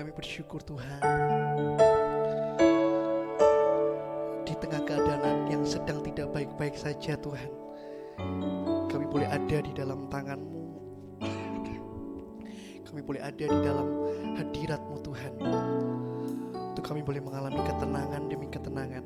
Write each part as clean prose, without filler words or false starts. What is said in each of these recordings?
Kami bersyukur Tuhan, di tengah keadaan yang sedang tidak baik-baik saja Tuhan, kami boleh ada di dalam tangan-Mu. Kami boleh ada di dalam hadirat-Mu Tuhan, untuk kami boleh mengalami ketenangan demi ketenangan.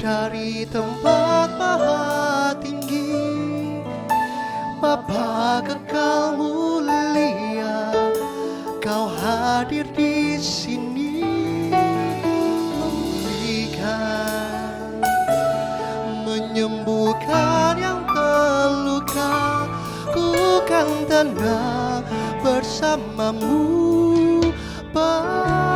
Dari tempat maha tinggi, Bapa kekal mulia, Kau hadir di sini, memulihkan, menyembuhkan yang terluka. Ku kan tenang bersama-Mu, Bapa.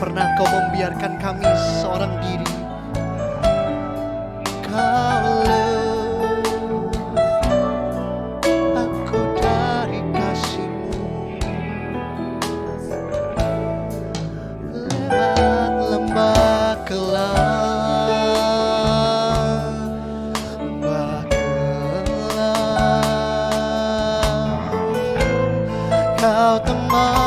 Pernah Kau membiarkan kami seorang diri. Kau aku dari kasih-Mu, lewat lembah kelam, Kau temani.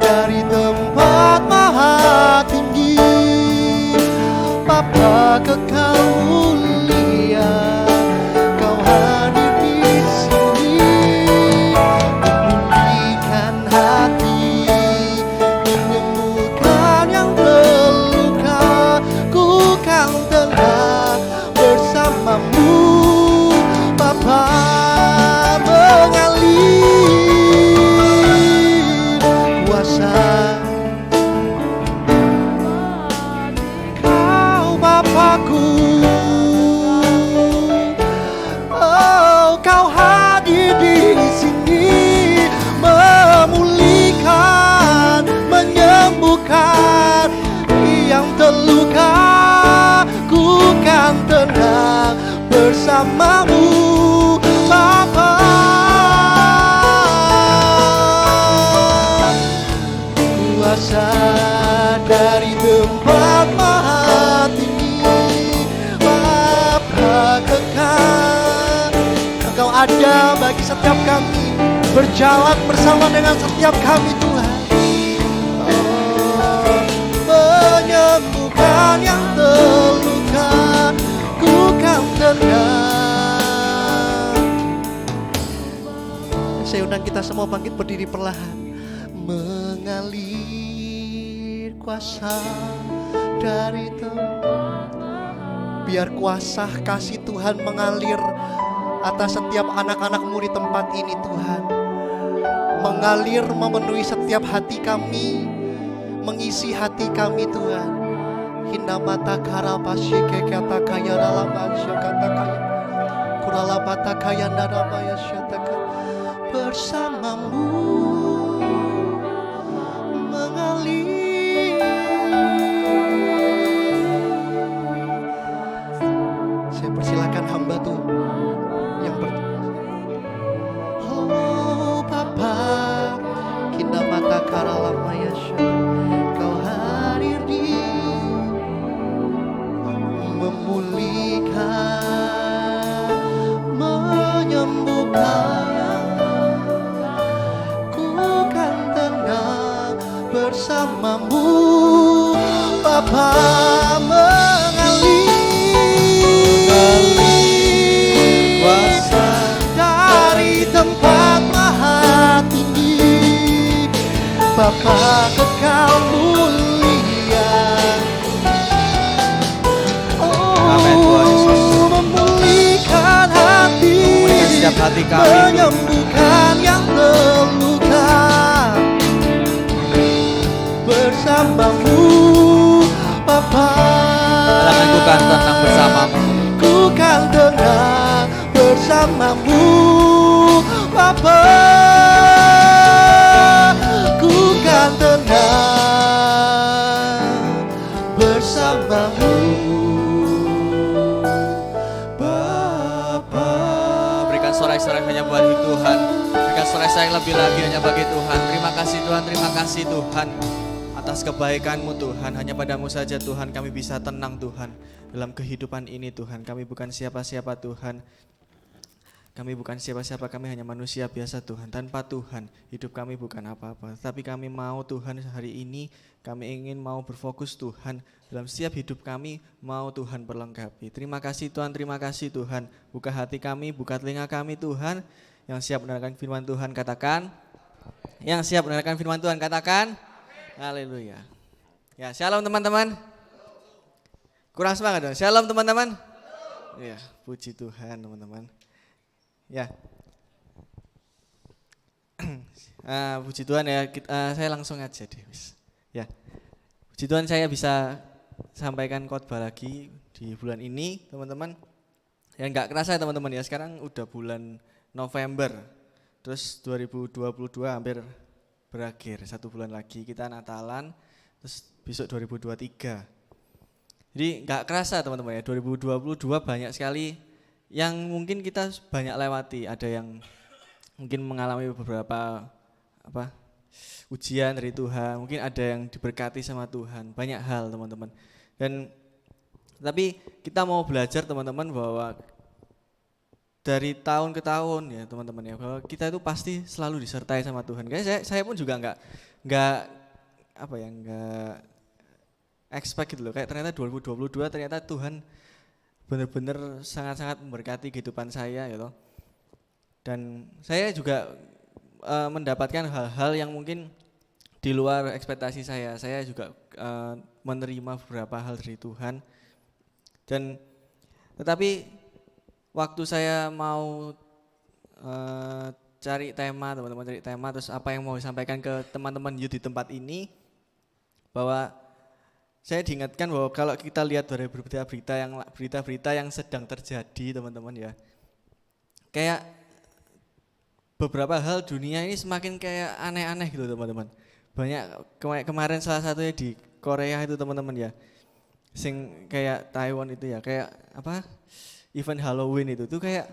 Dari tempat maha tinggi, Bapa kekal mulia, Kau hadir di sini, memulihkan hati, menyembuhkan yang terluka. Ku kan tenang bersama-Mu, Bapa. Kau Bapakku, oh Kau hadir di sini, memulihkan, menyembuhkan yang terluka. Ku kan tenang bersama-Mu, Bapa. Dari tempat maha tinggi, Bapa kekal, Engkau ada bagi setiap kami, berjalan bersama dengan setiap kami Tuhan. Oh, menyembuhkan yang terluka, ku kan tenang. Saya undang kita semua bangkit berdiri perlahan. Mengalir kuasa dari tempat, biar kuasa kasih Tuhan mengalir atas setiap anak-anak-Mu di tempat ini Tuhan. Mengalir memenuhi setiap hati kami, mengisi hati kami Tuhan. Hindamata karabasye kata kaya ralabasya kata kaya kuralabata kaya narabaya syataka bersamamu mengalir. Saya persilakan hamba tuh yang oh Bapa Hindamata karalamaya syataka kau hadir di memulihkan, menyembuhkan. Ku kan tenang bersamamu, Bapa mengalir kuasa dari tempat maha tinggi, Bapa kekal mulia. Memulihkan hati, setiap hati kami, menyembuhkan yang terluka. Bersamamu Bapa, katakan ku kan tenang bersamamu. Ku kan tenang bersamamu Bapa, ku kan tenang bersamamu. Sorak-sorak hanya buat Tuhan, berikan sorak-sorak yang lebih lagi hanya bagi Tuhan. Terima kasih Tuhan, terima kasih Tuhan atas kebaikan-Mu Tuhan. Hanya padamu saja Tuhan kami bisa tenang Tuhan dalam kehidupan ini Tuhan. Kami bukan siapa-siapa Tuhan, kami bukan siapa-siapa, kami hanya manusia biasa Tuhan. Tanpa Tuhan hidup kami bukan apa-apa. Tapi kami mau Tuhan hari ini kami ingin mau berfokus Tuhan dalam setiap hidup kami, mau Tuhan perlengkapi. Terima kasih Tuhan, terima kasih Tuhan. Buka hati kami, buka telinga kami Tuhan. Yang siap mendengarkan firman Tuhan katakan. Yang siap mendengarkan firman Tuhan katakan. Haleluya. Ya, shalom teman-teman. Kurang semangat dong. Shalom teman-teman. Ya, puji Tuhan teman-teman. Ya. Puji Tuhan ya, saya langsung aja deh. Ya. Puji Tuhan saya bisa sampaikan khotbah lagi di bulan ini teman-teman. Ya nggak kerasa ya teman-teman ya, sekarang udah bulan November. Terus 2022 hampir berakhir, 1 bulan lagi kita Natalan, terus besok 2023. Jadi nggak kerasa teman-teman ya, 2022 banyak sekali yang mungkin kita banyak lewati. Ada yang mungkin mengalami beberapa ujian dari Tuhan, mungkin ada yang diberkati sama Tuhan, banyak hal teman-teman. Tapi kita mau belajar teman-teman bahwa dari tahun ke tahun ya teman-teman ya, bahwa kita itu pasti selalu disertai sama Tuhan. Kayaknya saya pun juga nggak expect gitu loh, kayak ternyata 2022 ternyata Tuhan benar-benar sangat-sangat memberkati kehidupan saya gitu. Dan saya juga mendapatkan hal-hal yang mungkin di luar ekspektasi saya. Saya juga menerima beberapa hal dari Tuhan. Tetapi waktu saya mau cari tema, teman-teman cari tema, terus apa yang mau disampaikan ke teman-teman youth di tempat ini, bahwa saya diingatkan bahwa kalau kita lihat dari berita-berita yang sedang terjadi teman-teman ya, kayak beberapa hal dunia ini semakin kayak aneh-aneh gitu teman-teman. Banyak kemarin salah satunya di Korea itu teman-teman ya, sing kayak Taiwan itu ya, kayak event Halloween itu tuh kayak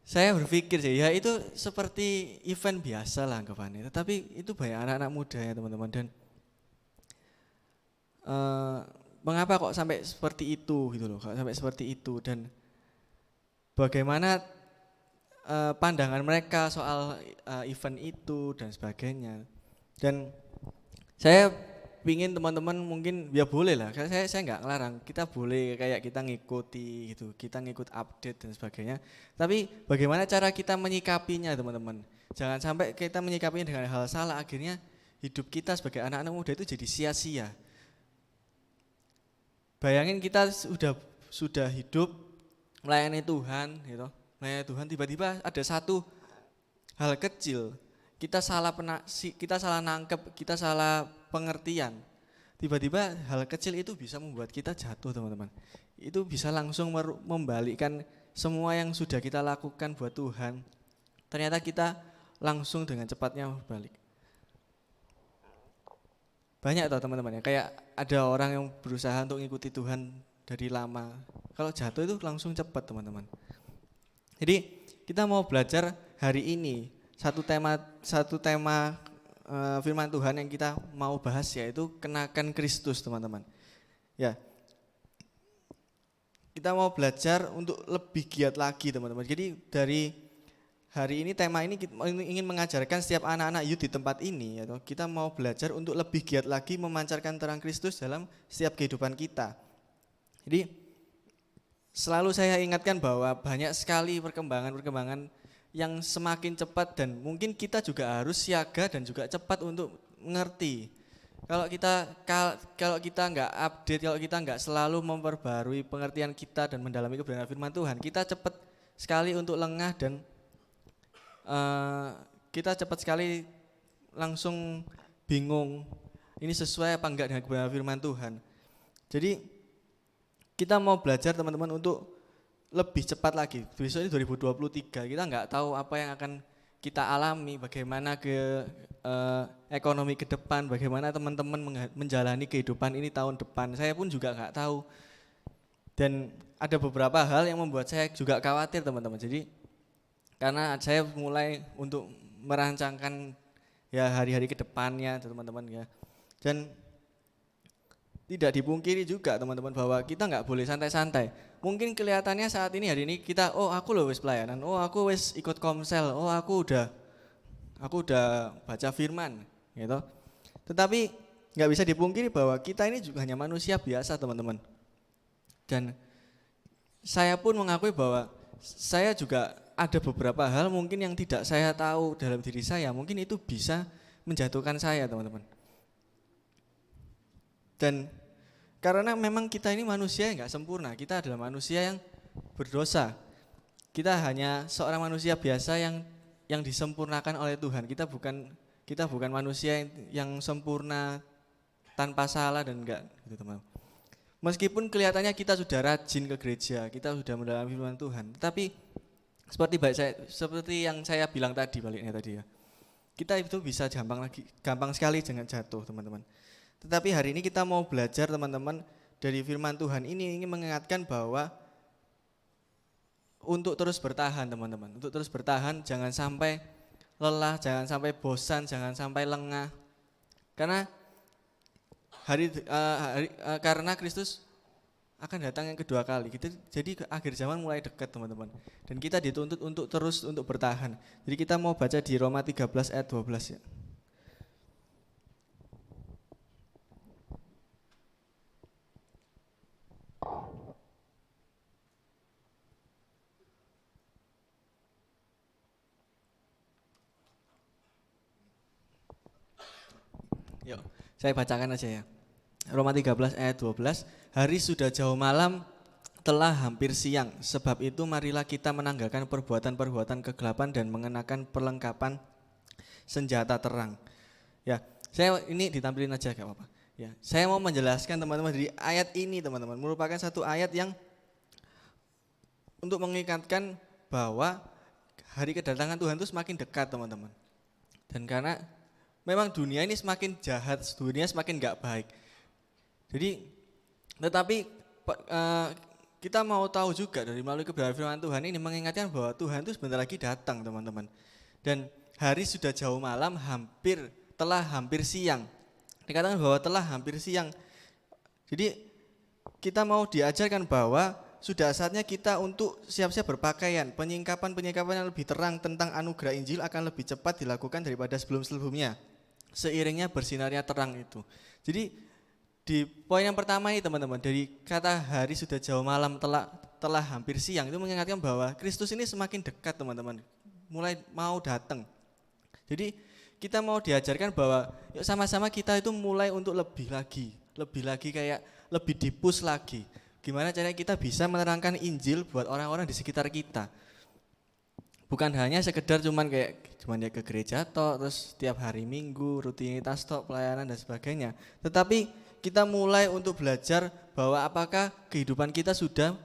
saya berpikir sih ya itu seperti event biasa lah anggapannya, tetapi itu banyak anak-anak muda ya teman-teman. Dan mengapa kok sampai seperti itu gitu loh, kok sampai seperti itu, dan bagaimana pandangan mereka soal event itu dan sebagainya. Dan saya pingin teman-teman mungkin ya boleh lah, saya nggak ngelarang, kita boleh kayak kita ngikuti gitu, kita ngikut update dan sebagainya. Tapi bagaimana cara kita menyikapinya teman-teman? Jangan sampai kita menyikapinya dengan hal salah, akhirnya hidup kita sebagai anak-anak muda itu jadi sia-sia. Bayangin kita sudah hidup melayani Tuhan gitu, melayani Tuhan, tiba-tiba ada satu hal kecil, kita salah nangkep, kita salah pengertian. Tiba-tiba hal kecil itu bisa membuat kita jatuh, teman-teman. Itu bisa langsung membalikkan semua yang sudah kita lakukan buat Tuhan. Ternyata kita langsung dengan cepatnya balik. Banyak tau teman-teman ya, kayak ada orang yang berusaha untuk mengikuti Tuhan dari lama. Kalau jatuh itu langsung cepat, teman-teman. Jadi kita mau belajar hari ini satu tema firman Tuhan yang kita mau bahas, yaitu kenakan Kristus, teman-teman. Ya. Kita mau belajar untuk lebih giat lagi, teman-teman. Jadi dari hari ini tema ini kita ingin mengajarkan setiap anak-anak youth di tempat ini, ya, kita mau belajar untuk lebih giat lagi memancarkan terang Kristus dalam setiap kehidupan kita. Jadi selalu saya ingatkan bahwa banyak sekali perkembangan yang semakin cepat, dan mungkin kita juga harus siaga dan juga cepat untuk mengerti. Kalau kita nggak update, kalau kita nggak selalu memperbarui pengertian kita dan mendalami kebenaran firman Tuhan, kita cepat sekali untuk lengah dan kita cepat sekali langsung bingung ini sesuai apa enggak dengan kebenaran firman Tuhan. Jadi kita mau belajar, teman-teman, untuk lebih cepat lagi. Besok ini 2023, kita nggak tahu apa yang akan kita alami, bagaimana ekonomi ke depan, bagaimana teman-teman menjalani kehidupan ini tahun depan. Saya pun juga nggak tahu. Dan ada beberapa hal yang membuat saya juga khawatir, teman-teman. Jadi karena saya mulai untuk merancangkan ya hari-hari ke depannya, teman-teman ya. Dan tidak dipungkiri juga, teman-teman, bahwa kita nggak boleh santai-santai. Mungkin kelihatannya saat ini, hari ini kita, oh aku loh wis pelayanan, oh aku wis ikut komsel, oh aku udah baca firman, gitu. Tetapi nggak bisa dipungkiri bahwa kita ini juga hanya manusia biasa, teman-teman. Dan saya pun mengakui bahwa saya juga ada beberapa hal mungkin yang tidak saya tahu dalam diri saya, mungkin itu bisa menjatuhkan saya, teman-teman. Dan karena memang kita ini manusia yang gak sempurna, kita adalah manusia yang berdosa. Kita hanya seorang manusia biasa yang disempurnakan oleh Tuhan. Kita bukan manusia yang sempurna tanpa salah dan enggak, gitu, teman. Meskipun kelihatannya kita sudah rajin ke gereja, kita sudah mendalami firman Tuhan, tapi seperti yang saya bilang tadi, baliknya tadi ya, kita itu bisa gampang sekali dengan jatuh, teman-teman. Tetapi hari ini kita mau belajar, teman-teman, dari firman Tuhan ini ingin mengingatkan bahwa untuk terus bertahan, teman-teman. Untuk terus bertahan, jangan sampai lelah, jangan sampai bosan, jangan sampai lengah. Karena karena Kristus akan datang yang kedua kali. Jadi akhir zaman mulai dekat, teman-teman. Dan kita dituntut untuk terus untuk bertahan. Jadi kita mau baca di Roma 13 ayat 12 ya. Yuk, saya bacakan aja ya. Roma 13 ayat 12, hari sudah jauh malam, telah hampir siang. Sebab itu marilah kita menanggalkan perbuatan-perbuatan kegelapan dan mengenakan perlengkapan senjata terang. Ya, saya ini ditampilin aja gak apa-apa. Ya, saya mau menjelaskan, teman-teman, dari ayat ini, teman-teman, merupakan satu ayat yang untuk mengingatkan bahwa hari kedatangan Tuhan itu semakin dekat, teman-teman. Dan karena memang dunia ini semakin jahat, dunia semakin gak baik. Jadi, tetapi kita mau tahu juga dari melalui kebenaran firman Tuhan ini mengingatkan bahwa Tuhan itu sebentar lagi datang, teman-teman. Dan hari sudah jauh malam, telah hampir siang. Dikatakan bahwa telah hampir siang. Jadi kita mau diajarkan bahwa sudah saatnya kita untuk siap-siap berpakaian. Penyingkapan yang lebih terang tentang anugerah Injil akan lebih cepat dilakukan daripada sebelum-sebelumnya, seiringnya bersinarnya terang itu. Jadi di poin yang pertama ini, teman-teman, dari kata hari sudah jauh malam, telah hampir siang, itu mengingatkan bahwa Kristus ini semakin dekat, teman-teman, mulai mau datang. Jadi kita mau diajarkan bahwa yuk sama-sama kita itu mulai untuk lebih lagi kayak lebih dipus lagi. Gimana caranya kita bisa menerangkan Injil buat orang-orang di sekitar kita. bukan hanya sekedar cuman ya ke gereja tok, terus tiap hari Minggu rutinitas tok, pelayanan dan sebagainya. Tetapi kita mulai untuk belajar bahwa apakah kehidupan kita sudah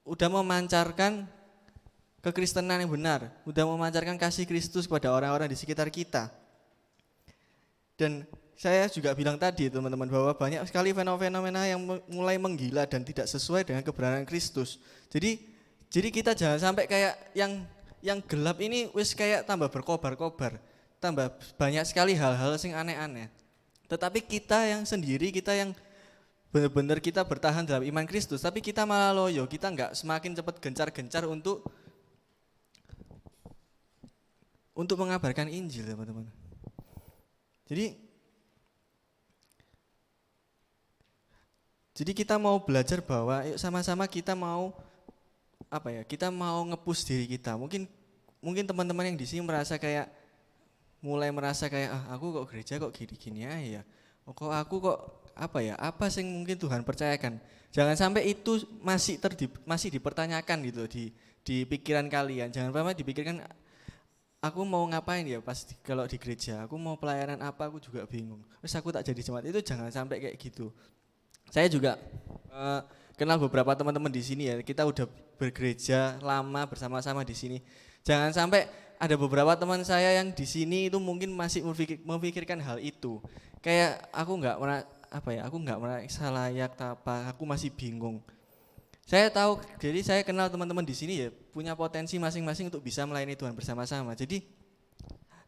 memancarkan kekristenan yang benar, sudah memancarkan kasih Kristus kepada orang-orang di sekitar kita. Dan saya juga bilang tadi teman-teman bahwa banyak sekali fenomena yang mulai menggila dan tidak sesuai dengan kebenaran Kristus. Jadi kita jangan sampai kayak yang gelap ini wis kayak tambah berkobar-kobar, tambah banyak sekali hal-hal yang aneh-aneh. Tetapi kita yang sendiri, kita yang benar-benar kita bertahan dalam iman Kristus, tapi kita malah loyo, kita nggak semakin cepat gencar-gencar untuk mengabarkan Injil, teman-teman. Jadi kita mau belajar bahwa yuk sama-sama kita mau kita mau nge-push diri kita. Mungkin teman-teman yang di sini mulai merasa kayak aku kok gereja kok gini-gini aja ya. Kok aku kok apa sih yang mungkin Tuhan percayakan. Jangan sampai itu masih dipertanyakan gitu di pikiran kalian. Jangan sampai dipikirkan aku mau ngapain ya pas kalau di gereja, aku mau pelayanan apa aku juga bingung. Terus aku tak jadi jemaat, itu jangan sampai kayak gitu. Saya juga kenal beberapa teman-teman di sini ya. Kita udah bergereja lama bersama-sama di sini. Jangan sampai ada beberapa teman saya yang di sini itu mungkin masih memikirkan hal itu. Kayak aku nggak merasa layak aku masih bingung. Saya tahu, jadi saya kenal teman-teman di sini ya punya potensi masing-masing untuk bisa melayani Tuhan bersama-sama. Jadi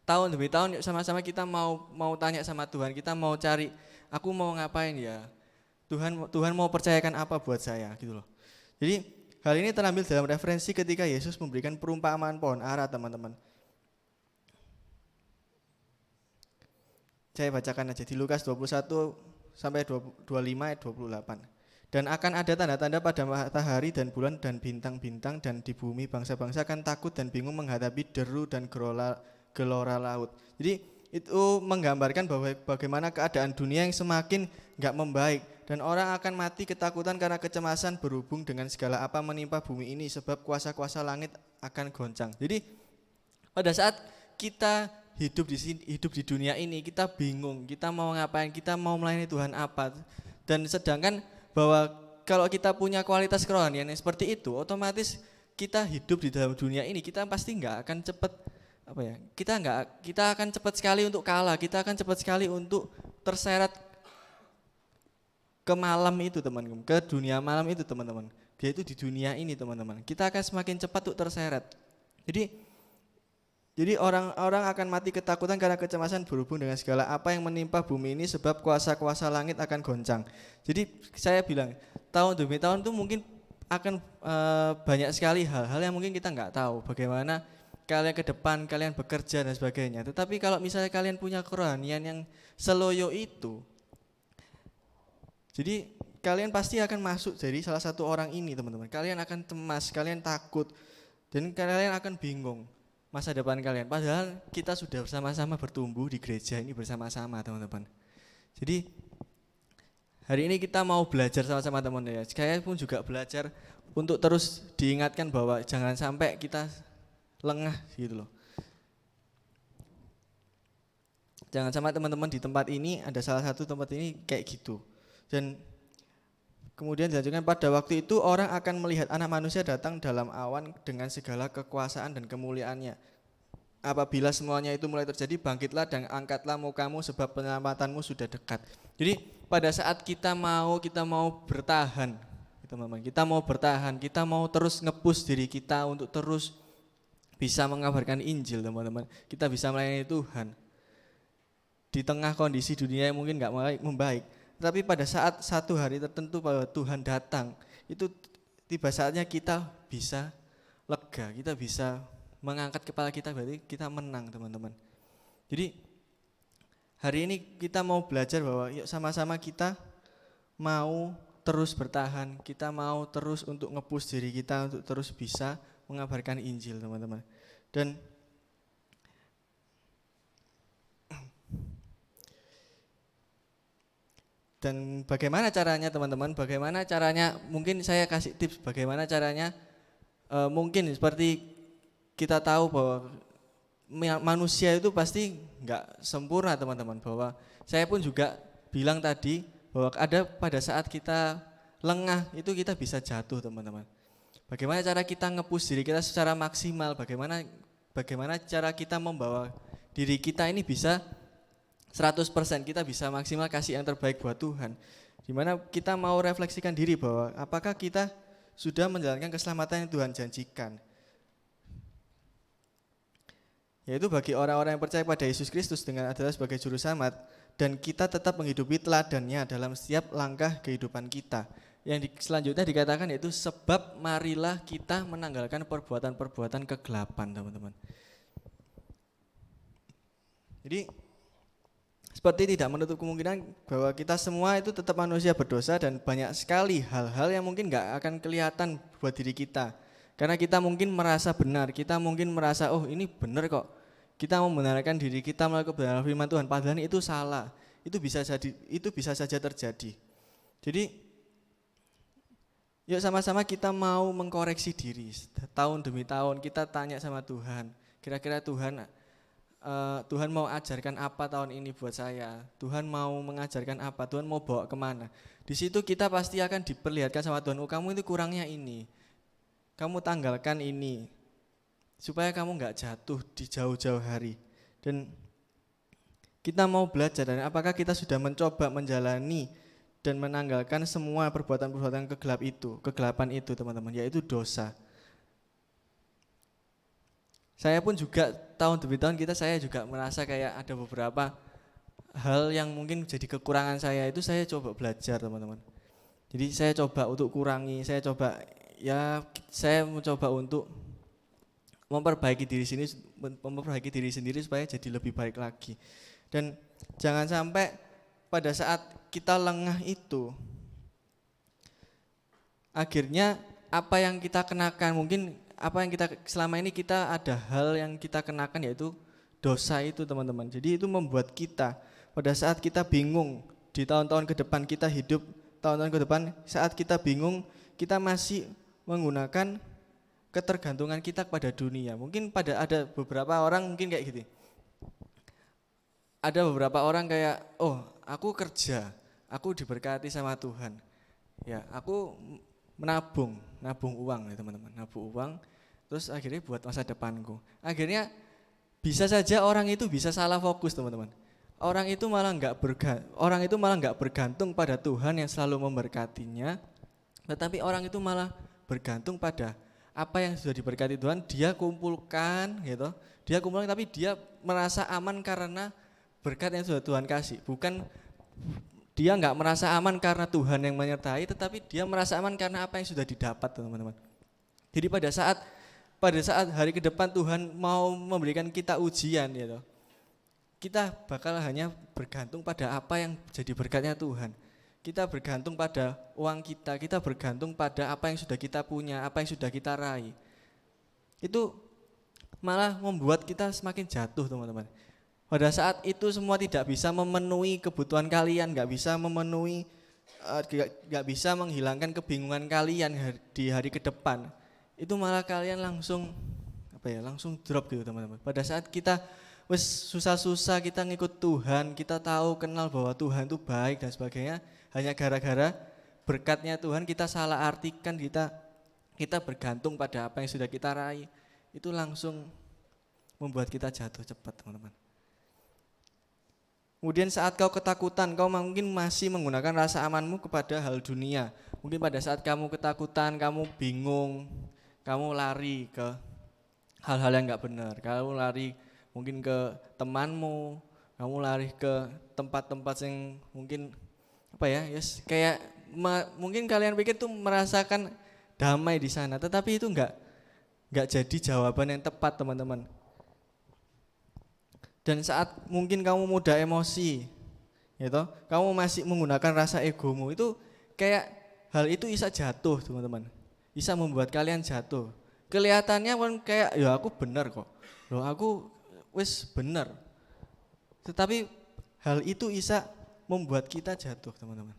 tahun demi tahun sama-sama kita mau tanya sama Tuhan, kita mau cari aku mau ngapain ya. Tuhan mau percayakan apa buat saya gitu loh. Jadi hal ini terambil dalam referensi ketika Yesus memberikan perumpamaan pohon ara, teman-teman. Saya bacakan aja di Lukas 21 sampai 25 ayat 28. Dan akan ada tanda-tanda pada matahari dan bulan dan bintang-bintang, dan di bumi bangsa-bangsa akan takut dan bingung menghadapi deru dan gelora laut. Jadi itu menggambarkan bahwa bagaimana keadaan dunia yang semakin enggak membaik, dan orang akan mati ketakutan karena kecemasan berhubung dengan segala apa menimpa bumi ini, sebab kuasa-kuasa langit akan goncang. Jadi pada saat kita hidup di dunia ini, kita bingung, kita mau ngapain, kita mau melayani Tuhan apa. Dan sedangkan bahwa kalau kita punya kualitas kerohanian yang seperti itu, otomatis kita hidup di dalam dunia ini, kita pasti enggak akan cepat kita akan cepat sekali untuk kalah, kita akan cepat sekali untuk terseret ke malam itu, teman-teman, ke dunia malam itu, teman-teman. Yaitu di dunia ini, teman-teman. Kita akan semakin cepat untuk terseret. Jadi orang-orang akan mati ketakutan karena kecemasan berhubung dengan segala apa yang menimpa bumi ini, sebab kuasa-kuasa langit akan goncang. Jadi saya bilang, tahun demi tahun itu mungkin akan banyak sekali hal-hal yang mungkin kita nggak tahu. Bagaimana kalian ke depan, kalian bekerja dan sebagainya. Tetapi kalau misalnya kalian punya kerohanian yang seloyo itu, jadi kalian pasti akan masuk jadi salah satu orang ini, teman-teman. Kalian akan cemas, kalian takut, dan kalian akan bingung masa depan kalian. Padahal kita sudah bersama-sama bertumbuh di gereja ini bersama-sama, teman-teman. Jadi hari ini kita mau belajar sama-sama, teman-teman ya. Saya pun juga belajar untuk terus diingatkan bahwa jangan sampai kita lengah gitu loh. Jangan sampai teman-teman di tempat ini, ada salah satu tempat ini kayak gitu. Dan kemudian dilanjutkan, pada waktu itu orang akan melihat anak manusia datang dalam awan dengan segala kekuasaan dan kemuliaannya. Apabila semuanya itu mulai terjadi, bangkitlah dan angkatlah mukamu, sebab penyelamatanmu sudah dekat. Jadi pada saat kita mau bertahan, teman-teman, kita mau bertahan, kita mau terus nge-push diri kita untuk terus bisa mengabarkan Injil, teman-teman. Kita bisa melayani Tuhan di tengah kondisi dunia yang mungkin gak membaik. Tapi pada saat satu hari tertentu bahwa Tuhan datang, itu tiba saatnya kita bisa lega, kita bisa mengangkat kepala kita, berarti kita menang, teman-teman. Jadi hari ini kita mau belajar bahwa yuk sama-sama kita mau terus bertahan, kita mau terus untuk nge-push diri kita untuk terus bisa mengabarkan Injil, teman-teman. Dan bagaimana caranya, teman-teman? Bagaimana caranya? Mungkin saya kasih tips bagaimana caranya mungkin seperti kita tahu bahwa manusia itu pasti nggak sempurna teman-teman, bahwa saya pun juga bilang tadi bahwa ada pada saat kita lengah itu kita bisa jatuh teman-teman. Bagaimana cara kita nge-push diri kita secara maksimal, bagaimana cara kita membawa diri kita ini bisa 100%, kita bisa maksimal kasih yang terbaik buat Tuhan. Dimana kita mau refleksikan diri bahwa apakah kita sudah menjalankan keselamatan yang Tuhan janjikan. Yaitu bagi orang-orang yang percaya pada Yesus Kristus dengan adalah sebagai juru selamat, dan kita tetap menghidupi teladannya dalam setiap langkah kehidupan kita. Yang selanjutnya dikatakan yaitu sebab marilah kita menanggalkan perbuatan-perbuatan kegelapan teman-teman. Jadi seperti tidak menutup kemungkinan bahwa kita semua itu tetap manusia berdosa dan banyak sekali hal-hal yang mungkin gak akan kelihatan buat diri kita. Karena kita mungkin merasa benar, kita mungkin merasa oh ini benar kok. Kita membenarkan diri kita melalui kebenaran firman Tuhan, padahal itu salah. Itu bisa saja terjadi. Jadi yuk sama-sama kita mau mengkoreksi diri. Tahun demi tahun kita tanya sama Tuhan, kira-kira Tuhan mau ajarkan apa tahun ini buat saya? Tuhan mau mengajarkan apa? Tuhan mau bawa kemana? Di situ kita pasti akan diperlihatkan sama Tuhan, oh kamu itu kurangnya ini, kamu tanggalkan ini, supaya kamu gak jatuh di jauh-jauh hari. Dan kita mau belajar, dan apakah kita sudah mencoba menjalani dan menanggalkan semua perbuatan-perbuatan kegelapan itu teman-teman, yaitu dosa. Saya pun juga tahun demi tahun saya juga merasa kayak ada beberapa hal yang mungkin jadi kekurangan saya, itu saya coba belajar teman-teman. Jadi saya coba untuk kurangi, saya mencoba untuk memperbaiki diri sendiri supaya jadi lebih baik lagi. Dan jangan sampai pada saat kita lengah itu akhirnya apa yang kita kenakan, mungkin apa yang kita selama ini kita ada hal yang kita kenakan yaitu dosa itu teman-teman. Jadi itu membuat kita pada saat kita bingung di tahun-tahun ke depan, kita hidup tahun-tahun ke depan, saat kita bingung kita masih menggunakan ketergantungan kita kepada dunia. Mungkin ada beberapa orang mungkin kayak gitu. Ada beberapa orang kayak, oh aku kerja, aku diberkati sama Tuhan. Ya aku nabung uang ya teman-teman, nabung uang, terus akhirnya buat masa depanku. Akhirnya bisa saja orang itu bisa salah fokus teman-teman. Orang itu malah nggak bergantung pada Tuhan yang selalu memberkatinya, tetapi orang itu malah bergantung pada apa yang sudah diberkati Tuhan, dia kumpulkan gitu. Dia kumpulkan tapi dia merasa aman karena berkat yang sudah Tuhan kasih. Bukan dia enggak merasa aman karena Tuhan yang menyertai, tetapi dia merasa aman karena apa yang sudah didapat, teman-teman. Jadi pada saat hari ke depan Tuhan mau memberikan kita ujian gitu. Kita bakal hanya bergantung pada apa yang jadi berkatnya Tuhan. Kita bergantung pada uang kita bergantung pada apa yang sudah kita punya, apa yang sudah kita raih. Itu malah membuat kita semakin jatuh, teman-teman. Pada saat itu semua tidak bisa memenuhi kebutuhan kalian, gak bisa menghilangkan kebingungan kalian di hari ke depan. Itu malah kalian langsung drop gitu, teman-teman. Pada saat kita susah-susah kita ngikut Tuhan, kita tahu kenal bahwa Tuhan itu baik dan sebagainya, hanya gara-gara berkatnya Tuhan kita salah artikan, kita bergantung pada apa yang sudah kita raih, itu langsung membuat kita jatuh cepat, teman-teman. Kemudian saat kau ketakutan, kau mungkin masih menggunakan rasa amanmu kepada hal dunia. Mungkin pada saat kamu ketakutan, kamu bingung, kamu lari ke hal-hal yang gak benar. Kamu lari mungkin ke temanmu, kamu lari ke tempat-tempat yang mungkin mungkin kalian pikir tuh merasakan damai di sana, tetapi itu enggak jadi jawaban yang tepat, teman-teman. Dan saat mungkin kamu mudah emosi, gitu, kamu masih menggunakan rasa egomu, itu kayak hal itu bisa jatuh, teman-teman. Bisa membuat kalian jatuh. Kelihatannya kan kayak ya aku benar kok, loh aku benar. Tetapi hal itu bisa membuat kita jatuh, teman-teman.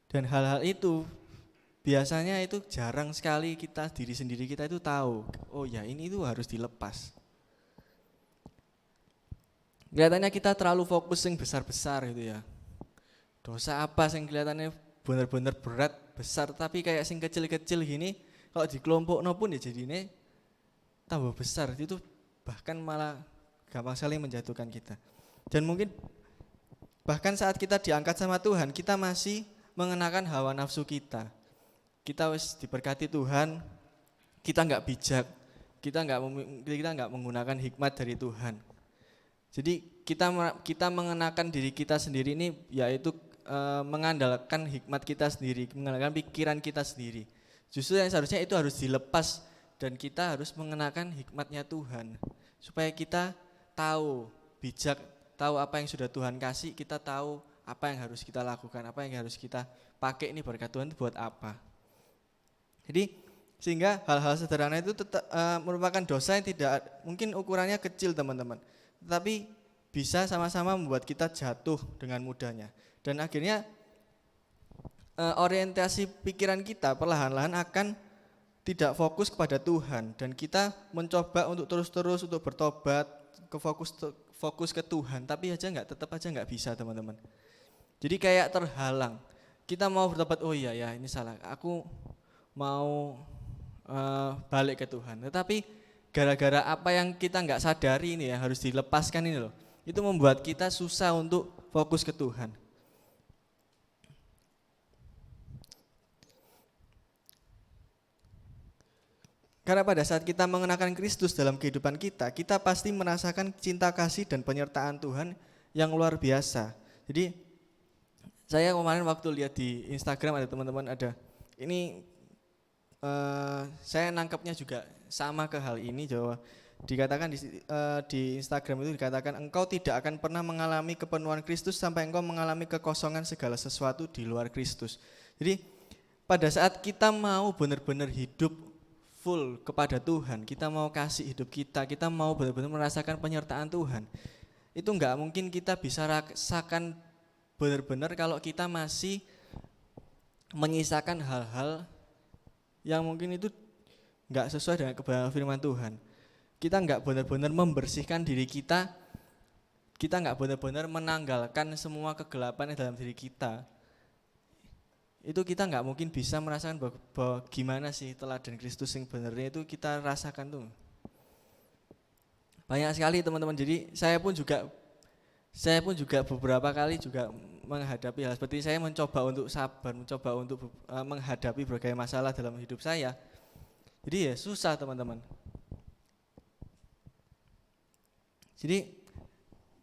Dan hal-hal itu biasanya itu jarang sekali kita diri sendiri kita itu tahu, oh ya ini itu harus dilepas. Kelihatannya kita terlalu fokus yang besar-besar gitu ya. Dosa apa yang kelihatannya benar-benar berat, besar, tapi kayak sing kecil-kecil gini, kalau dikelompokno pun ya jadinya tambah besar. Itu bahkan malah gampang sekali menjatuhkan kita. Dan mungkin bahkan saat kita diangkat sama Tuhan, kita masih mengenakan hawa nafsu kita. Kita wis diberkati Tuhan, kita nggak bijak, kita nggak menggunakan hikmat dari Tuhan. Jadi kita mengenakan diri kita sendiri ini yaitu mengandalkan hikmat kita sendiri, mengandalkan pikiran kita sendiri. Justru yang seharusnya itu harus dilepas dan kita harus mengenakan hikmatnya Tuhan supaya kita tahu bijak, tahu apa yang sudah Tuhan kasih, kita tahu apa yang harus kita lakukan, apa yang harus kita pakai ini berkat Tuhan itu buat apa. Jadi sehingga hal-hal sederhana itu tetap merupakan dosa yang tidak mungkin ukurannya kecil teman-teman, tetapi bisa sama-sama membuat kita jatuh dengan mudahnya. Dan akhirnya orientasi pikiran kita perlahan-lahan akan tidak fokus kepada Tuhan. Dan kita mencoba untuk terus-terus untuk bertobat, fokus ke Tuhan. Tapi tetap aja nggak bisa teman-teman. Jadi kayak terhalang. Kita mau bertobat, oh iya ya ini salah, aku mau balik ke Tuhan. Tetapi gara-gara apa yang kita nggak sadari ini ya harus dilepaskan ini loh. Itu membuat kita susah untuk fokus ke Tuhan. Karena pada saat kita mengenakan Kristus dalam kehidupan kita, kita pasti merasakan cinta kasih dan penyertaan Tuhan yang luar biasa. Jadi saya kemarin waktu lihat di Instagram ada teman-teman ini saya nangkepnya juga sama ke hal ini, bahwa dikatakan di Instagram itu dikatakan engkau tidak akan pernah mengalami kepenuhan Kristus sampai engkau mengalami kekosongan segala sesuatu di luar Kristus. Jadi pada saat kita mau benar-benar hidup full kepada Tuhan, kita mau kasih hidup kita mau benar-benar merasakan penyertaan Tuhan, itu enggak mungkin kita bisa rasakan benar-benar kalau kita masih menyisakan hal-hal yang mungkin itu enggak sesuai dengan kebenaran firman Tuhan. Kita enggak benar-benar membersihkan diri kita enggak benar-benar menanggalkan semua kegelapan yang dalam diri kita. Itu kita nggak mungkin bisa merasakan bahwa gimana sih teladan Kristus yang benarnya itu kita rasakan tuh. Banyak sekali teman-teman. Jadi saya pun juga beberapa kali juga menghadapi hal seperti saya mencoba untuk sabar, mencoba untuk menghadapi berbagai masalah dalam hidup saya. Jadi ya susah teman-teman. Jadi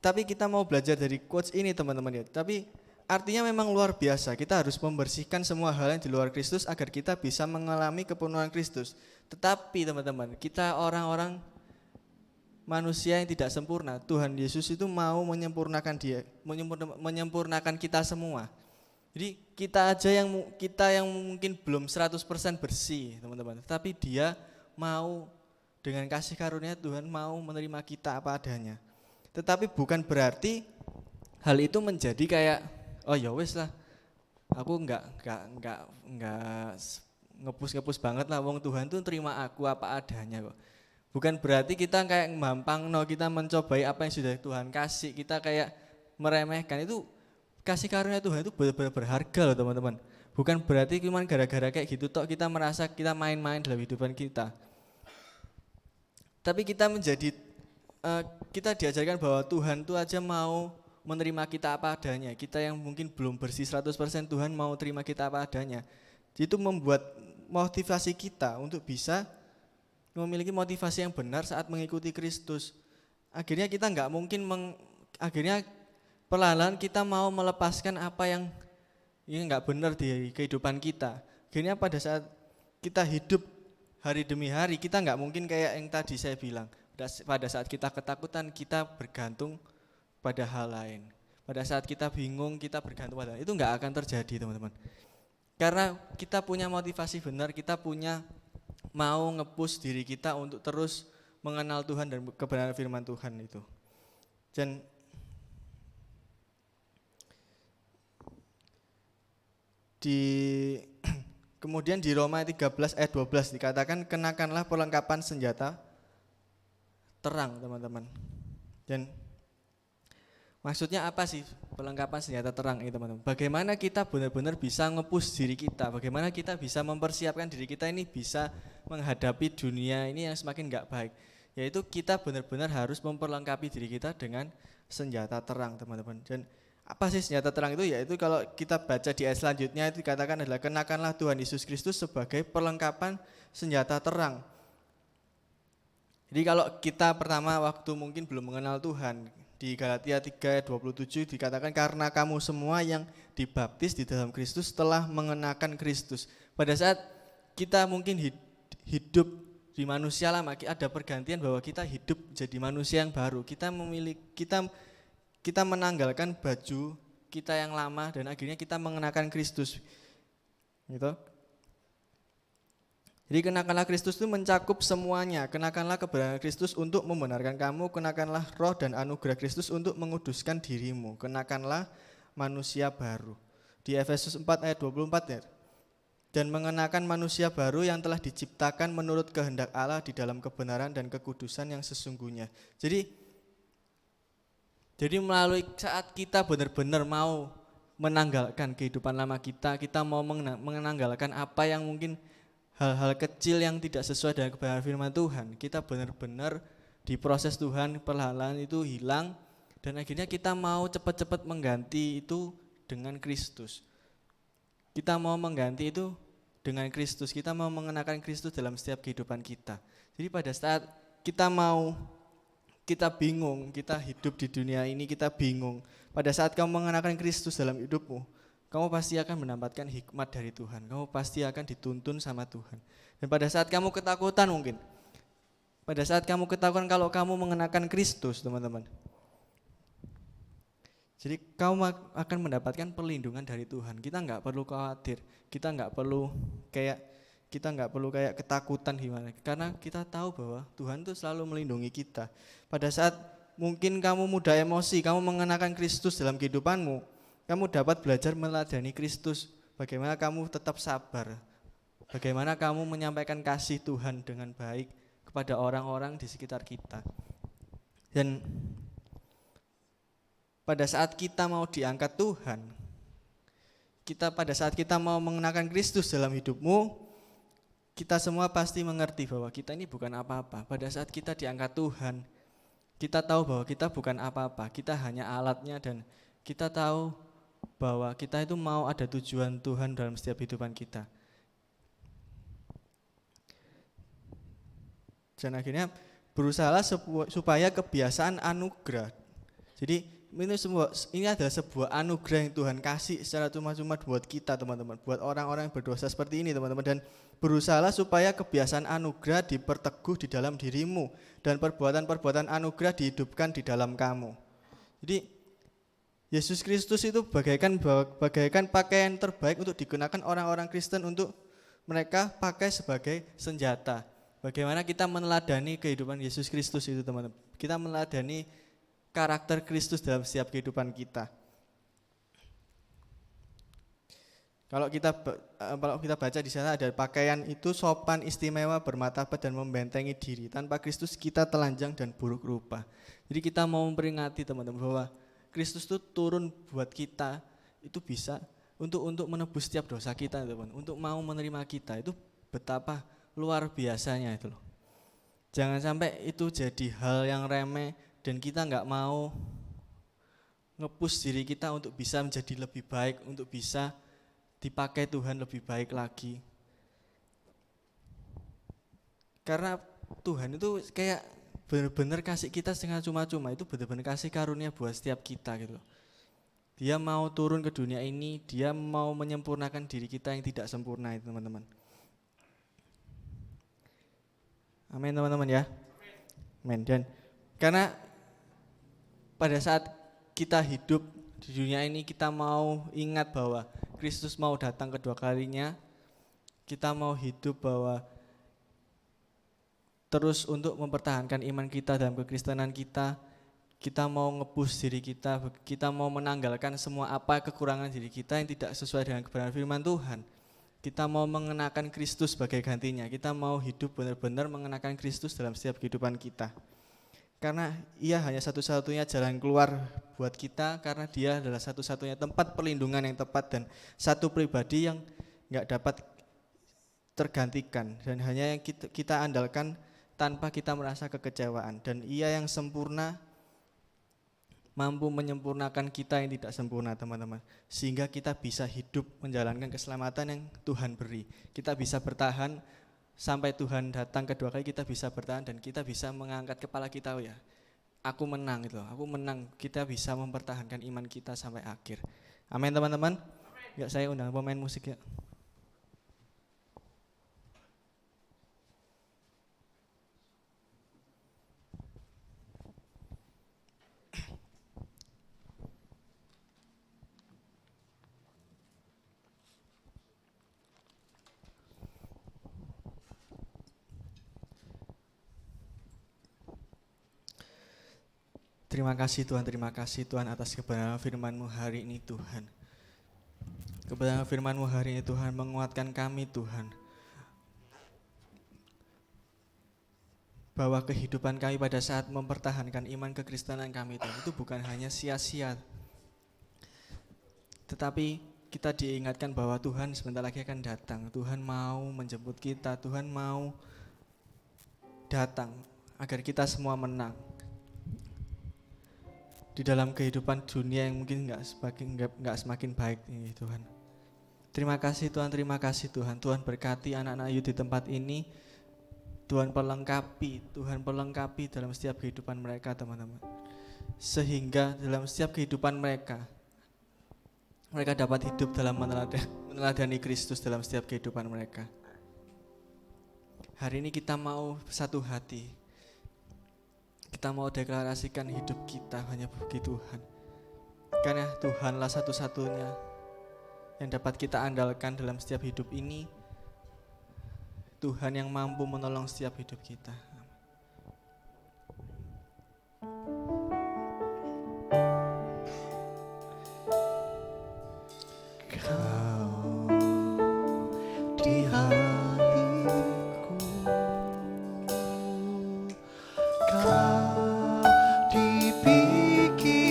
tapi kita mau belajar dari quotes ini teman-teman ya. Tapi artinya memang luar biasa, kita harus membersihkan semua hal yang di luar Kristus agar kita bisa mengalami kepenuhan Kristus. Tetapi teman-teman, kita orang-orang manusia yang tidak sempurna, Tuhan Yesus itu mau menyempurnakan kita semua. Jadi kita yang mungkin belum 100% bersih teman-teman, tetapi Dia mau dengan kasih karunia Tuhan mau menerima kita apa adanya. Tetapi bukan berarti hal itu menjadi kayak oh ya wes lah, aku enggak ngepus banget lah, wong Tuhan tuh terima aku apa adanya kok. Bukan berarti kita kayak kita mencobai apa yang sudah Tuhan kasih, kita kayak meremehkan. Itu kasih karunia Tuhan itu benar-benar berharga loh teman-teman. Bukan berarti cuma gara-gara kayak gitu tok kita merasa kita main-main dalam kehidupan kita. Tapi kita kita diajarkan bahwa Tuhan tuh aja mau menerima kita apa adanya. Kita yang mungkin belum bersih 100% Tuhan mau terima kita apa adanya. Itu membuat motivasi kita untuk bisa memiliki motivasi yang benar saat mengikuti Kristus. Akhirnya kita nggak mungkin akhirnya perlahan-lahan kita mau melepaskan apa yang nggak benar di kehidupan kita. Akhirnya pada saat kita hidup hari demi hari, kita nggak mungkin kayak yang tadi saya bilang. Pada saat kita ketakutan, kita bergantung pada hal lain. Pada saat kita bingung, kita bergantung pada itu nggak akan terjadi teman-teman. Karena kita punya motivasi benar, kita punya mau nge-push diri kita untuk terus mengenal Tuhan dan kebenaran firman Tuhan itu. Dan di Kemudian di Roma 13 ayat 12 dikatakan kenakanlah perlengkapan senjata terang, teman-teman. Dan maksudnya apa sih perlengkapan senjata terang ini, teman-teman? Bagaimana kita benar-benar bisa nge-push diri kita, bagaimana kita bisa mempersiapkan diri kita ini bisa menghadapi dunia ini yang semakin gak baik. Yaitu kita benar-benar harus memperlengkapi diri kita dengan senjata terang, teman-teman. Dan apa sih senjata terang itu? Yaitu kalau kita baca di ayat selanjutnya itu dikatakan adalah kenakanlah Tuhan Yesus Kristus sebagai perlengkapan senjata terang. Jadi kalau kita pertama waktu mungkin belum mengenal Tuhan, di Galatia 3 ayat 27 dikatakan karena kamu semua yang dibaptis di dalam Kristus telah mengenakan Kristus. Pada saat kita mungkin hidup di manusia lama, ada pergantian bahwa kita hidup jadi manusia yang baru. Kita menanggalkan baju kita yang lama dan akhirnya kita mengenakan Kristus. Gitu. Jadi kenakanlah Kristus itu mencakup semuanya. Kenakanlah kebenaran Kristus untuk membenarkan kamu, kenakanlah roh dan anugerah Kristus untuk menguduskan dirimu. Kenakanlah manusia baru. Di Efesus 4 ayat 24 ya. Dan mengenakan manusia baru yang telah diciptakan menurut kehendak Allah di dalam kebenaran dan kekudusan yang sesungguhnya. Jadi melalui saat kita benar-benar mau menanggalkan kehidupan lama kita mau menanggalkan apa yang mungkin hal-hal kecil yang tidak sesuai dengan kebenaran firman Tuhan, kita benar-benar diproses Tuhan, perlahan-lahan itu hilang dan akhirnya kita mau cepat-cepat mengganti itu dengan Kristus. Kita mau mengganti itu dengan Kristus, kita mau mengenakan Kristus dalam setiap kehidupan kita. Jadi pada saat kita bingung, kita hidup di dunia ini kita bingung. Pada saat kamu mengenakan Kristus dalam hidupmu, kamu pasti akan mendapatkan hikmat dari Tuhan. Kamu pasti akan dituntun sama Tuhan. Dan pada saat kamu ketakutan mungkin, pada saat kamu ketakutan kalau kamu mengenakan Kristus, teman-teman. Jadi kamu akan mendapatkan perlindungan dari Tuhan. Kita nggak perlu khawatir, kita nggak perlu kayak ketakutan gimana, karena kita tahu bahwa Tuhan itu selalu melindungi kita. Pada saat mungkin kamu mudah emosi, kamu mengenakan Kristus dalam kehidupanmu, kamu dapat belajar meladani Kristus. Bagaimana kamu tetap sabar, bagaimana kamu menyampaikan kasih Tuhan dengan baik kepada orang-orang di sekitar kita. Dan pada saat kita mau diangkat Tuhan, pada saat kita mau mengenakan Kristus dalam hidupmu, kita semua pasti mengerti bahwa kita ini bukan apa-apa. Pada saat kita diangkat Tuhan, kita tahu bahwa kita bukan apa-apa, kita hanya alatnya dan kita tahu bahwa kita itu mau ada tujuan Tuhan dalam setiap kehidupan kita. Dan akhirnya berusaha supaya kebiasaan anugerah. Jadi ini adalah sebuah anugerah yang Tuhan kasih secara cuma-cuma buat kita, teman-teman, buat orang-orang yang berdosa seperti ini, teman-teman. Dan berusahalah supaya kebiasaan anugerah diperteguh di dalam dirimu dan perbuatan-perbuatan anugerah dihidupkan di dalam kamu. Jadi Yesus Kristus itu bagaikan pakaian terbaik untuk digunakan orang-orang Kristen untuk mereka pakai sebagai senjata. Bagaimana kita meneladani kehidupan Yesus Kristus itu, teman-teman. Kita meneladani karakter Kristus dalam setiap kehidupan kita. Kalau kita baca di sana ada pakaian itu sopan, istimewa, bermartabat dan membentengi diri. Tanpa Kristus kita telanjang dan buruk rupa. Jadi kita mau memperingati, teman-teman, bahwa Kristus itu turun buat kita itu bisa untuk menebus setiap dosa kita, teman-teman. Untuk mau menerima kita itu betapa luar biasanya itu loh. Jangan sampai itu jadi hal yang remeh dan kita nggak mau nge-push diri kita untuk bisa menjadi lebih baik, untuk bisa dipakai Tuhan lebih baik lagi. Karena Tuhan itu kayak benar-benar kasih kita setengah cuma-cuma, itu benar-benar kasih karunia buat setiap kita gitu. Dia mau turun ke dunia ini, dia mau menyempurnakan diri kita yang tidak sempurna itu, teman-teman. Amin, teman-teman ya. Amin. Dan karena pada saat kita hidup di dunia ini, kita mau ingat bahwa Kristus mau datang kedua kalinya. Kita mau hidup bahwa terus untuk mempertahankan iman kita dalam kekristenan kita. Kita mau nge-push diri kita, kita mau menanggalkan semua apa kekurangan diri kita yang tidak sesuai dengan kebenaran firman Tuhan. Kita mau mengenakan Kristus sebagai gantinya. Kita mau hidup benar-benar mengenakan Kristus dalam setiap kehidupan kita. Karena ia hanya satu-satunya jalan keluar buat kita, karena dia adalah satu-satunya tempat perlindungan yang tepat dan satu pribadi yang gak dapat tergantikan dan hanya yang kita andalkan tanpa kita merasa kekecewaan. Dan ia yang sempurna mampu menyempurnakan kita yang tidak sempurna, teman-teman. Sehingga kita bisa hidup menjalankan keselamatan yang Tuhan beri. Kita bisa bertahan sampai Tuhan datang kedua kali, kita bisa bertahan dan kita bisa mengangkat kepala kita, oh ya, aku menang itu, aku menang. Kita bisa mempertahankan iman kita sampai akhir. Amin, teman-teman. Ya, saya undang pemain musik ya. Terima kasih Tuhan atas kebenaran firman-Mu hari ini Tuhan. Kebenaran firman-Mu hari ini Tuhan menguatkan kami Tuhan. Bahwa kehidupan kami pada saat mempertahankan iman kekristenan kami Tuhan, itu bukan hanya sia-sia. Tetapi kita diingatkan bahwa Tuhan sebentar lagi akan datang. Tuhan mau menjemput kita, Tuhan mau datang agar kita semua menang. Di dalam kehidupan dunia yang mungkin nggak semakin baik ini Tuhan. Terima kasih Tuhan. Tuhan berkati anak-anak Ayu di tempat ini. Tuhan perlengkapi dalam setiap kehidupan mereka, teman-teman. Sehingga dalam setiap kehidupan mereka dapat hidup dalam meneladani Kristus dalam setiap kehidupan mereka. Hari ini kita mau satu hati. Kita mau deklarasikan hidup kita hanya bagi Tuhan. Karena Tuhanlah satu-satunya yang dapat kita andalkan dalam setiap hidup ini. Tuhan yang mampu menolong setiap hidup kita. Kau di hatiku, Kau di pikiranku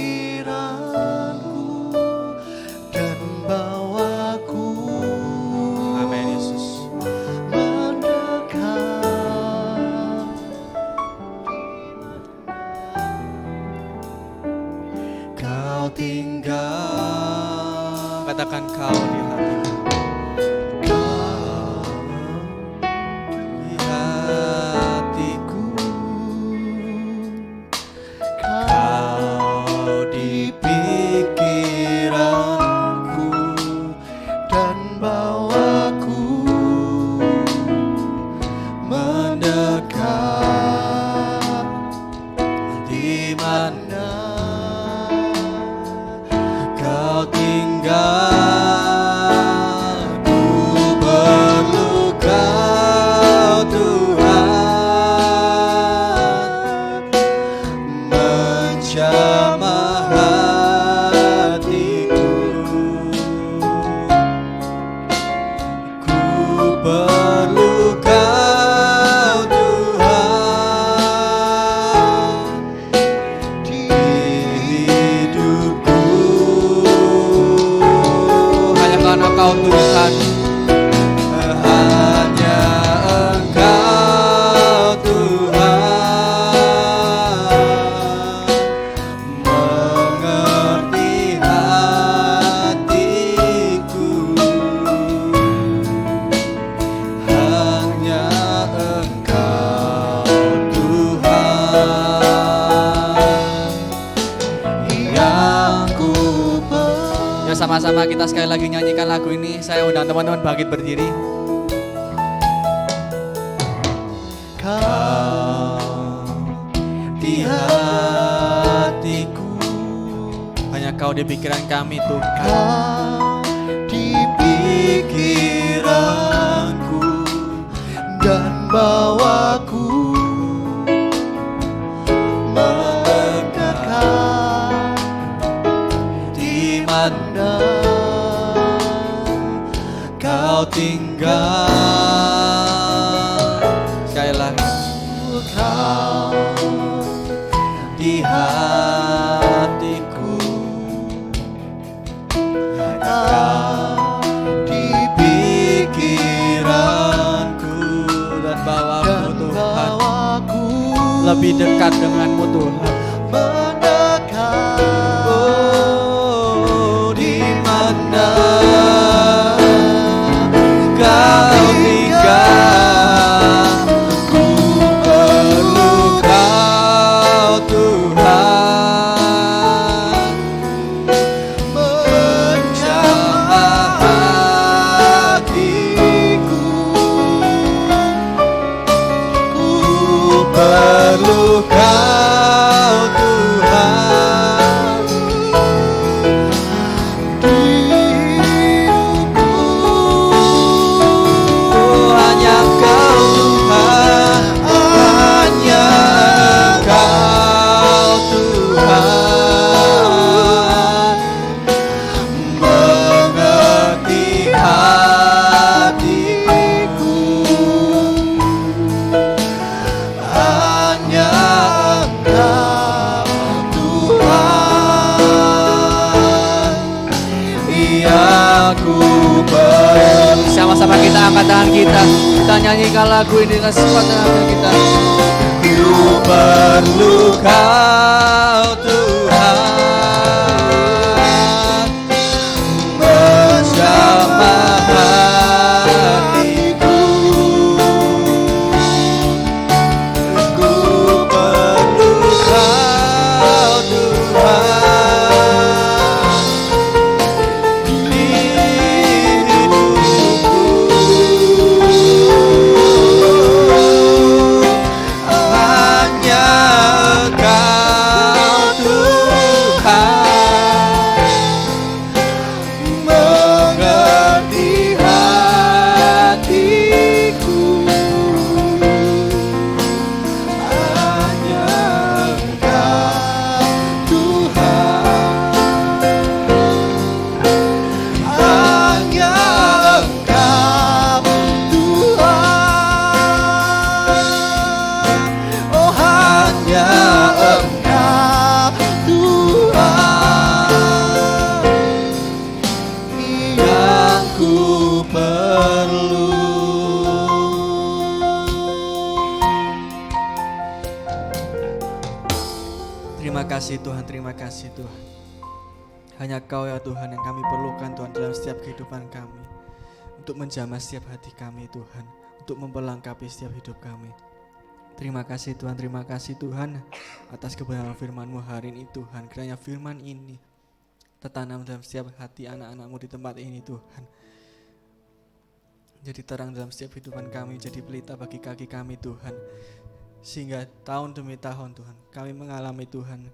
dan bawaku. Amin Yesus. Mendekat, Kau tinggal. Katakan kau di hatiku. Kau Di hatiku. Kau di pikiranku dan bawaku mendekat. Di mana Kau tinggal, ku perlu Kau Tuhan, menjamah hatiku. Ku perlu Kau Tuhan di hidupku. Hanya karena kau Tuhan. Hanya Engkau Tuhan mengerti hatiku. Hanya Engkau Tuhan yang ku Ya, sama-sama kita sekali lagi nyanyikan lagu ini. Saya undang teman-teman bangkit berdiri. Kau di hatiku, Hanya kau di pikiran kami Tuhan. Kau di pikiranku dan bawaku mendekat. Di mana Kau tinggal. Sekali lagi. Kau di hatiku, hanya Kau di pikiranku, dan bawaku Tuhan lebih dekat denganmu Tuhan. Oh, di mana Kau tinggal, ku perlu Kau Tuhan, menjamah hatiku, ku perlu Kau Tuhan, di hidupku. Oh, hanya Kau Tuhan, hanya Kau Tuhan, mengerti hatiku. Hanya Engkau Tuhan, aku perlu. Sama-sama kita angkat tangan kita nyanyikan lagu ini dengan sekuat tenaga kita. Ku perlu Kau Tuhan, menjamah hatiku, ku perlu Kau Tuhan, di hidupku. Hanya Engkau Tuhan, mengerti hatiku. Hanya Engkau Tuhan, hanya Engkau Tuhan, oh hanya Engkau Tuhan, yang ku perlu. Terima kasih Tuhan, terima kasih Tuhan. Hanya Kau ya Tuhan yang kami perlukan Tuhan dalam setiap kehidupan kami, untuk menjamah setiap hati kami Tuhan, untuk memperlengkapi setiap hidup kami. Terima kasih Tuhan atas kebenaran firman-Mu hari ini Tuhan. Kiranya firman ini tertanam dalam setiap hati anak-anak-Mu di tempat ini Tuhan, jadi terang dalam setiap kehidupan kami, jadi pelita bagi kaki kami Tuhan, sehingga tahun demi tahun Tuhan kami mengalami Tuhan,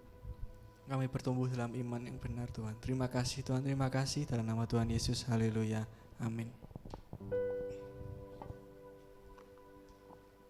kami bertumbuh dalam iman yang benar Tuhan. Terima kasih Tuhan, terima kasih dalam nama Tuhan Yesus, haleluya, amin.